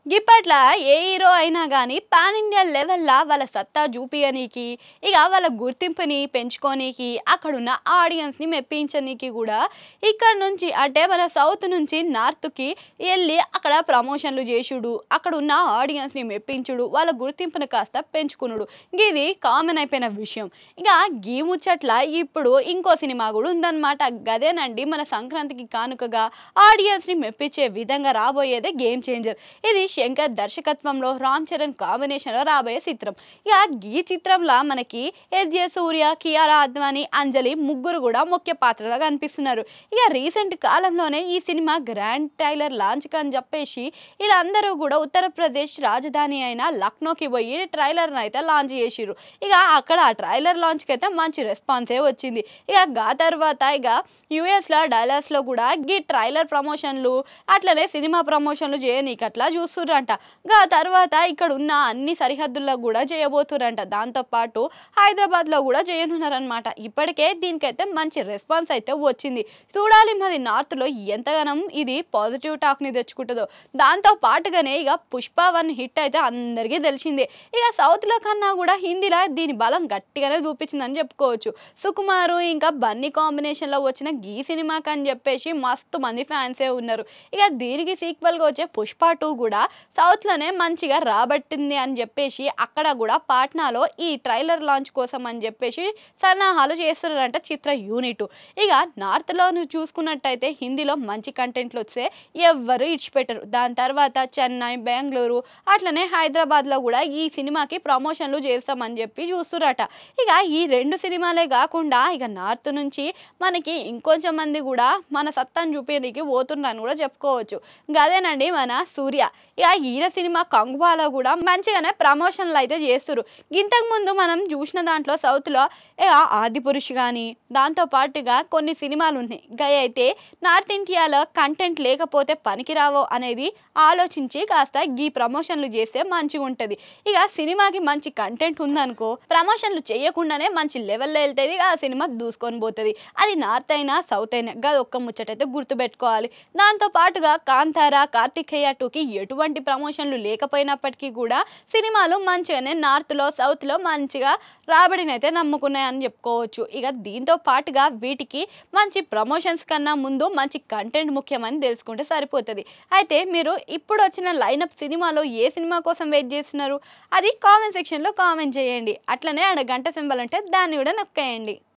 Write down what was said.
గిప్పట్ల ఏ హీరో అయినా గానీ పాన్ ఇండియా లెవెల్‌లా వాళ్ళ సత్తా జూపియనీకి, ఇగ వాళ్ళ గుర్తింపుని పెంచుకోనీకి, అక్కడున్న ఆడియన్స్‌ని మెప్పించనీకి గూడా ఇక్కడి నుంచి అంటే మన సౌత్ నుంచి నార్త్‌కి ఎళ్లి అక్కడ ప్రమోషన్‌లు జేశుడు, అక్కడున్న ఆడియన్స్‌ని మెప్పించుడు, వాళ్ళ గుర్తింపుని కాస్త పెంచుకునుడు. గిది కామన్ అయిపోయిన విషయం. ఇగ గీ ముచ్చట్ల ఇప్పుడు ఇంకో సినిమా గూడా ఉందన్నమాట. గదేనండి మన సంక్రాంతికి కానుకగా ఆడియన్స్‌ని మెప్పించే విధంగా రాబోయేదే 'గేమ్ చేంజర్'. ఇది శంకర్ దర్శకత్వంలో రామ్ చరణ్ కాంబినేషన్‌లో రాబోయే చిత్రం. ఇక ఈ చిత్రంలో మనకి ఎస్.జే. సూర్య, కియారా అద్వానీ, అంజలి ముగ్గురు కూడా ముఖ్య పాత్రలుగా కనిపిస్తున్నారు. ఇక రీసెంట్ కాలంలోనే ఈ సినిమా గ్రాండ్ ట్రైలర్ లాంచ్ అని చెప్పేసి వీళ్ళందరూ కూడా ఉత్తరప్రదేశ్ రాజధాని అయిన లక్నోకి పోయి ట్రైలర్ని అయితే లాంచ్ చేసిర్రు. ఇక అక్కడ ఆ ట్రైలర్ లాంచ్కి అయితే మంచి రెస్పాన్సే వచ్చింది. ఇక తర్వాత ఇక యూఎస్లో డల్లాస్లో కూడా ఈ ట్రైలర్ ప్రమోషన్లు అట్లనే సినిమా ప్రమోషన్లు చేయనీకి అట్లా చూస్తుర్రంట. తర్వాత ఇక్కడ ఉన్న అన్ని సరిహద్దుల్లో కూడా చేయబోతుర్రంట. దాంతోపాటు హైదరాబాద్లో కూడా చేయనున్నారనమాట. ఇప్పటికే దీనికైతే మంచి రెస్పాన్స్ అయితే వచ్చింది. చూడాలి మరి నార్త్లో ఎంతగానం ఇది పాజిటివ్ టాక్ని తెచ్చుకుంటుందో. దాంతో పాటుగానే ఇక పుష్ప 1 హిట్ అయితే అందరికీ తెలిసిందే. ఇక సౌత్లో కన్నా కూడా హిందీలో దీని బలం గట్టిగానే చూపించిందని చెప్పుకోవచ్చు. సుకుమారు ఇంకా బన్నీ కాంబినేషన్లో వచ్చిన ఈ సినిమాకి అని చెప్పేసి మస్తు మంది ఫ్యాన్సే ఉన్నారు. ఇక దీనికి సీక్వెల్గా వచ్చే పుష్ప 2 కూడా సౌత్లోనే మంచిగా రాబట్టింది అని చెప్పేసి అక్కడ కూడా పాట్నాలో ఈ ట్రైలర్ లాంచ్ కోసం అని చెప్పేసి సన్నాహాలు చేస్తున్నారంట చిత్ర యూనిట్. ఇక నార్త్లో చూసుకున్నట్టయితే హిందీలో మంచి కంటెంట్లు వస్తే ఎవ్వరు ఇడిచిపెట్టరు. దాని తర్వాత చెన్నై, బెంగళూరు అట్లనే హైదరాబాద్లో కూడా ఈ సినిమాకి ప్రమోషన్లు చేస్తామని చెప్పి చూస్తురట. ఇక ఈ 2 సినిమాలే కాకుండా ఇక నార్త్ నుంచి మనకి ఇంకొంచెం మంది కూడా మన సత్తాను చూపేందుకు పోతున్నారని కూడా చెప్పుకోవచ్చు. గదేనండి మన సూర్య. ఇక ఈయన సినిమా కంగువాలో కూడా మంచిగానే ప్రమోషన్లు అయితే చేస్తురు. ఇంతకు ముందు మనం చూసిన దాంట్లో సౌత్లో ఆదిపురుష్ కానీ దాంతోపాటుగా కొన్ని సినిమాలు ఉన్నాయి. గవి అయితే నార్త్ ఇండియాలో కంటెంట్ లేకపోతే పనికిరావో అనేది ఆలోచించి కాస్త ఈ ప్రమోషన్లు చేస్తే మంచిగా ఉంటుంది. ఇక సినిమాకి మంచి కంటెంట్ ఉందనుకో ప్రమోషన్లు చేయకుండానే మంచి లెవెల్లో వెళ్తుంది. ఆ సినిమా దూసుకొని పోతుంది. అది నార్త్ అయినా సౌత్ అయినా గది ఒక్క ముచ్చటైతే గుర్తుపెట్టుకోవాలి. దాంతోపాటుగా కాంతారా, కార్తికేయ 2కి ఎటువంటి ప్రమోషన్లు లేకపోయినప్పటికీ కూడా సినిమాలు మంచిగానే నార్త్లో సౌత్లో మంచిగా రాబడినైతే నమ్ముకున్నాయని చెప్పుకోవచ్చు. ఇక దీంతో పాటుగా వీటికి మంచి ప్రమోషన్స్ కన్నా ముందు మంచి కంటెంట్ ముఖ్యమని తెలుసుకుంటే సరిపోతుంది. అయితే మీరు ఇప్పుడు వచ్చిన లైనప్ సినిమాలో ఏ సినిమా కోసం వెయిట్ చేస్తున్నారు? అది కామెంట్ సెక్షన్లో కామెంట్ చేయండి. అట్లనే ఆడ గంట సింబల్ ఉంటే దాన్ని కూడా నొక్కేయండి.